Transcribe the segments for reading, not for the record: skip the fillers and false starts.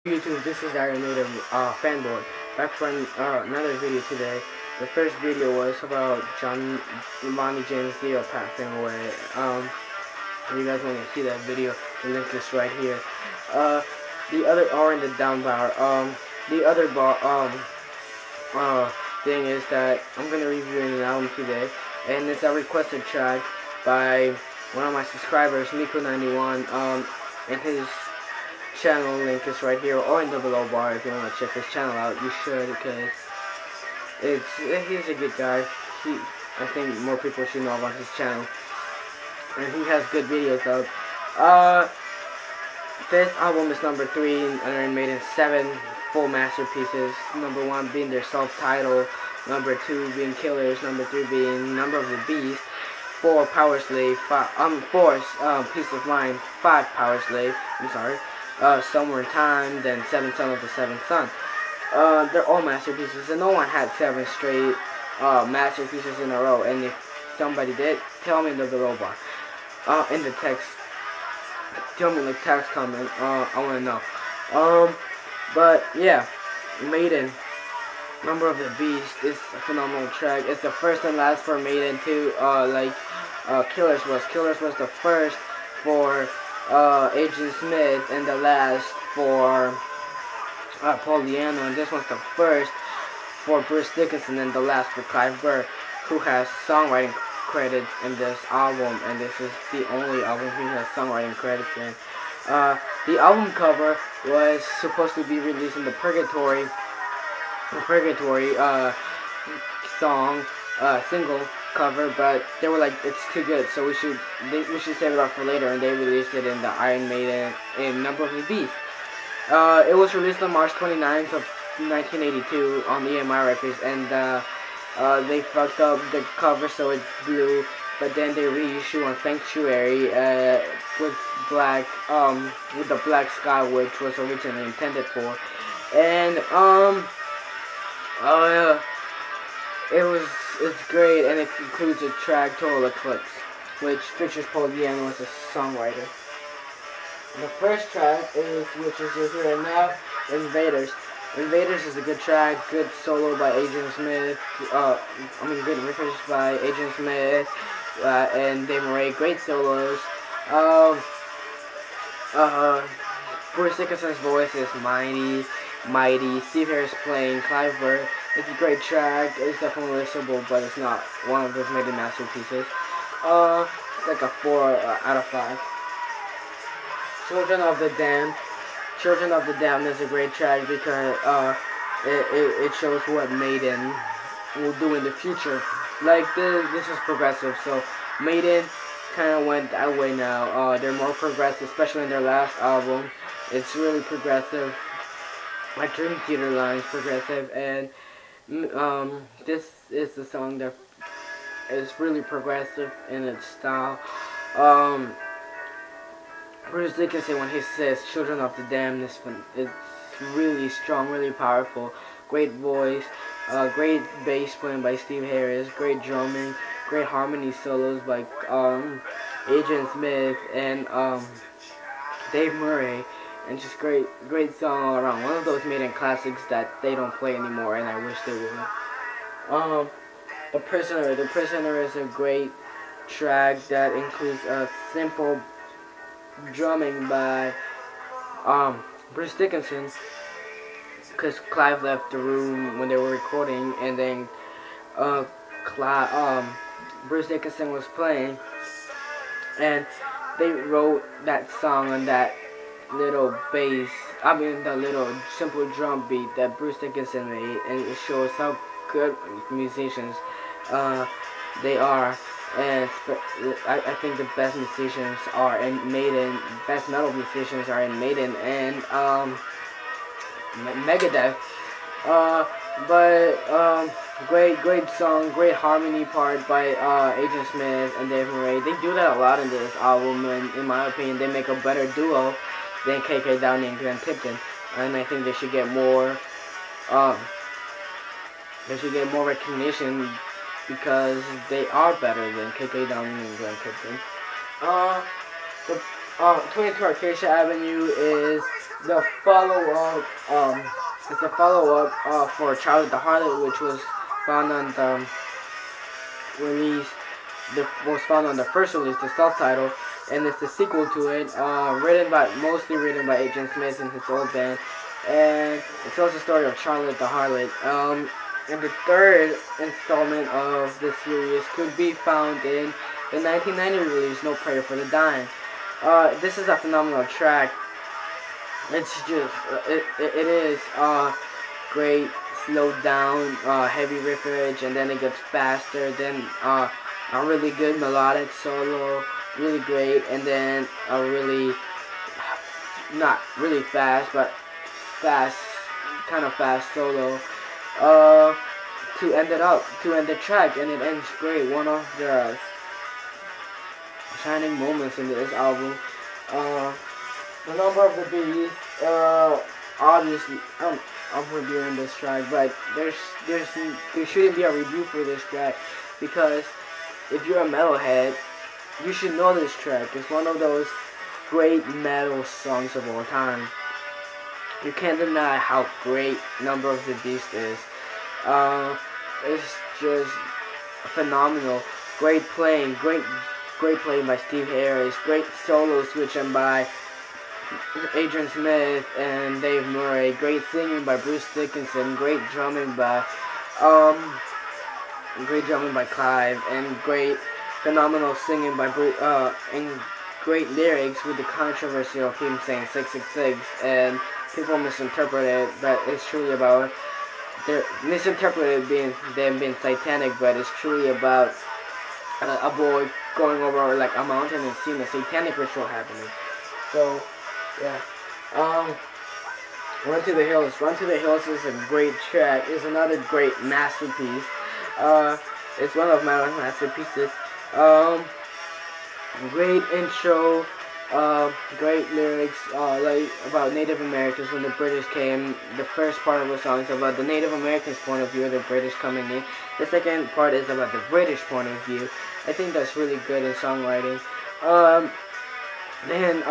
YouTube, this is R.I.P fanboy. Back for another video today. The first video was about Ronnie James-Dio passing away. If you guys want to see that video, the link is right here. The other R in the down bar. The other thing is that I'm gonna review an album today, and it's a requested track by one of my subscribers, Micku91. And his channel link is right here or in the below bar. If you want to check his channel out, you should, because he's a good guy. I think more people should know about his channel, and he has good videos up. This album is number 3 in Iron Maiden's 7 full masterpieces. Number 1 being their self-titled, number 2 being Killers, number 3 being Number of the Beast, 4 Power Slave, 4 Peace of Mind, 5 Power Slave, Somewhere in Time, then 7 Son of the Seventh Son. They're all masterpieces, and no one had 7 straight masterpieces in a row. And if somebody did, tell me in the below bar, in the text. Tell me in the text comment. I want to know. But yeah, Maiden, Number of the Beast is a phenomenal track. It's the first and last for Maiden too. Killers was the first for Agent Smith, and the last for Paul Diano, and this one's the first for Bruce Dickinson, and the last for Clive Burr, who has songwriting credits in this album, and this is the only album he has songwriting credits in. The album cover was supposed to be released in the Purgatory song single cover, but they were like, it's too good, so we should save it up for later, and they released it in the Iron Maiden in Number of the Beast. It was released on March 29th of 1982 on EMI Records, and they fucked up the cover so it's blue, but then they reissue on Sanctuary with the black sky, which was originally intended for. And it's great, and it includes a track, Total Eclipse, which features Paul Diano as a songwriter. The first track which is just here right now, Invaders. Invaders is a good track, good solo by Agent Smith, good riffage by Agent Smith, and Dave Murray, great solos. Bruce Dickinson's voice is mighty. Steve Harris playing Clive Burr. It's a great track. It's definitely listenable, but it's not one of those Maiden masterpieces. It's like a 4 out of 5. Children of the Damned is a great track because it shows what Maiden will do in the future. Like, this is progressive, so Maiden kind of went that way now. They're more progressive, especially in their last album. It's really progressive. My Dream Theater line is progressive, and this is the song that is really progressive in its style. Bruce Dickinson, when he says Children of the Damned, it's really strong, really powerful. Great voice, great bass playing by Steve Harris, great drumming, great harmony solos by Agent Smith and Dave Murray, and just great song all around. One of those Maiden classics that they don't play anymore, and I wish they would. The Prisoner is a great track that includes a simple drumming by Bruce Dickinson, because Clive left the room when they were recording, and then Bruce Dickinson was playing, and they wrote that song on that little bass, the little simple drum beat that Bruce Dickinson made, and it shows how good musicians they are. And I think the best musicians are in Maiden, best metal musicians are in Maiden and Megadeth. Great song, great harmony part by Agent Smith and Dave Murray. They do that a lot in this album, and in my opinion, they make a better duo than KK Downey and Glenn Tipton. And I think they should get more recognition, because they are better than KK Downey and Glenn Tipton. 22 Acacia Avenue is the follow-up, it's a follow-up for Charlotte the Harlot, which was found on the release, was found on the first release, the self-title, and it's the sequel to it, mostly written by Agent Smith and his old band, and it tells the story of Charlotte the Harlot. And the third installment of the series could be found in the 1990 release, No Prayer for the Dying. This is a phenomenal track. It's just, it is great, slowed down, heavy riffage, and then it gets faster, then a really good melodic solo, really great, and then a really, not really fast, but kind of fast solo, to end the track, and it ends great. One of the shining moments in this album. The number of the beast, obviously, I'm reviewing this track, but there shouldn't be a review for this track, because if you're a metalhead, you should know this track. It's one of those great metal songs of all time. You can't deny how great Number of the Beast is. It's just phenomenal. Great playing, great playing by Steve Harris. Great solo switching by Adrian Smith and Dave Murray. Great singing by Bruce Dickinson. Great drumming by Clive, and phenomenal singing by and great lyrics with the controversy of him saying 666, and people misinterpret it, but it's truly about them being satanic, but it's truly about a boy going over like a mountain and seeing a satanic ritual happening. So yeah, Run to the Hills. Run to the Hills is a great track. It's another great masterpiece. It's one of my masterpieces. Great intro. Great lyrics, like about Native Americans when the British came. The first part of the song is about the Native Americans' point of view, the British coming in. The second part is about the British point of view. I think that's really good in songwriting. Then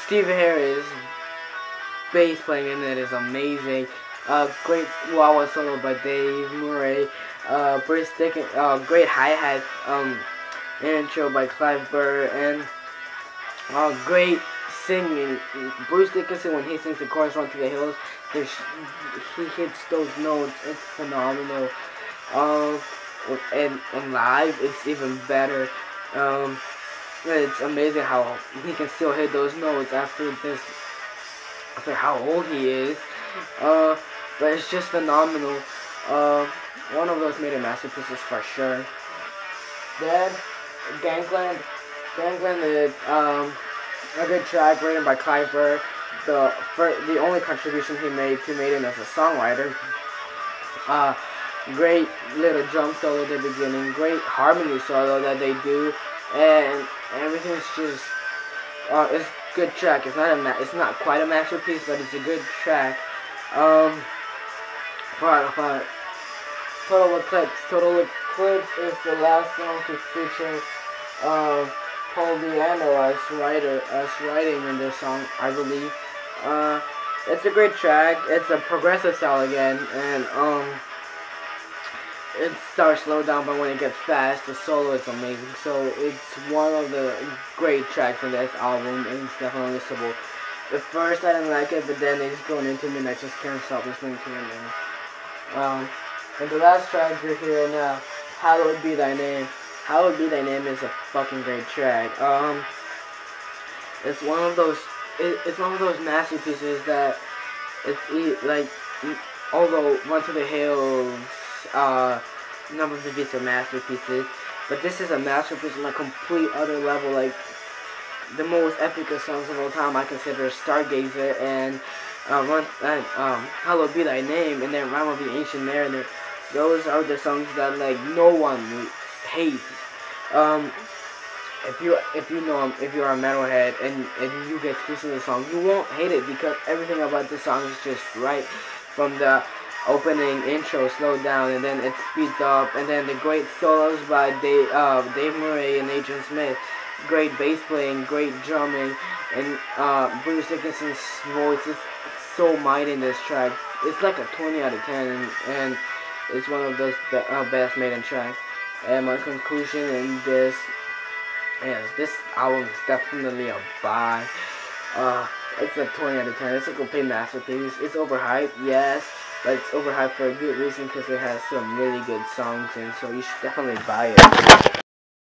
Steve Harris bass playing in it is amazing. Great wah-wah solo by Dave Murray. Bruce Dickinson, great hi-hat intro by Clive Burr, and great singing. Bruce Dickinson, when he sings the chorus "Run to the Hills," he hits those notes. It's phenomenal. And live, it's even better. It's amazing how he can still hit those notes after how old he is. But it's just phenomenal. One of those Maiden masterpieces for sure. Then Gangland is a good track written by Clive Burr. The only contribution he made to Maiden as a songwriter. Great little drum solo at the beginning. Great harmony solo that they do, and everything's just it's a good track. It's not quite a masterpiece, but it's a good track. Total Eclipse is the last song to feature Paul Di'Anno as writing in this song, I believe. It's a great track. It's a progressive style again, and it starts slow down, but when it gets fast, the solo is amazing. So it's one of the great tracks on this album, and it's definitely listenable. At first I didn't like it, but then it's going into me, and I just can't stop listening to it now. And the last track you're hearing now, Hallowed Be Thy Name. Hallowed Be Thy Name is a fucking great track. It's one of those masterpieces that although Run to the Hills, Number of the Beats are masterpieces, but this is a masterpiece on a complete other level. Like the most epic of songs of all time, I consider Stargazer and Hallowed Be Thy Name, and then Rhyme of the Ancient Mariner. Those are the songs that like no one hates. If you're a metalhead and you get to listen to the song, you won't hate it because everything about this song is just right. From the opening intro slowed down, and then it speeds up, and then the great solos by Dave Murray and Adrian Smith. great bass playing, great drumming, and Bruce Dickinson's voice is so mighty in this track. It's like a 20 out of 10, and it's one of those best Maiden tracks. And my conclusion in this is this album is definitely a buy. It's a 20 out of 10. It's a complete masterpiece. It's overhyped, yes, but it's overhyped for a good reason because it has some really good songs, and so you should definitely buy it.